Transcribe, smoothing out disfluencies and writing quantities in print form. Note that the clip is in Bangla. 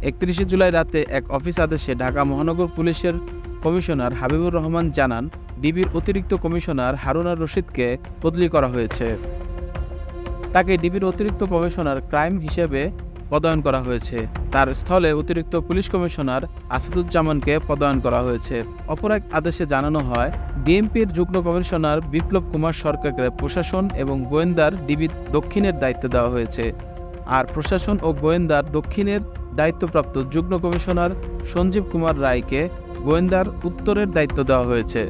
31 জুলাই রাতে এক অফিস আদেশে ঢাকা মহানগর পুলিশের কমিশনার হাবিবুর রহমান জানান, ডিবির অতিরিক্ত কমিশনার হারুনার রশিদকে বদলি করা হয়েছে। তাকে ডিবির অতিরিক্ত কমিশনার ক্রাইম হিসেবে পদায়ন করা হয়েছে। তার স্থলে অতিরিক্ত পুলিশ কমিশনার আসাদুজ্জামানকে পদায়ন করা হয়েছে। অপর এক আদেশে জানানো হয়, ডিএমপির যুগ্ম কমিশনার বিপ্লব কুমার সরকারকে প্রশাসন এবং গোয়েন্দার ডিবি দক্ষিণের দায়িত্ব দেওয়া হয়েছে। আর প্রশাসন ও গোয়েন্দার দক্ষিণের দায়িত্বপ্রাপ্ত যুগ্ম কমিশনার সঞ্জীব কুমার রায়কে গোয়েন্দার উত্তরের দায়িত্ব দেওয়া হয়েছে।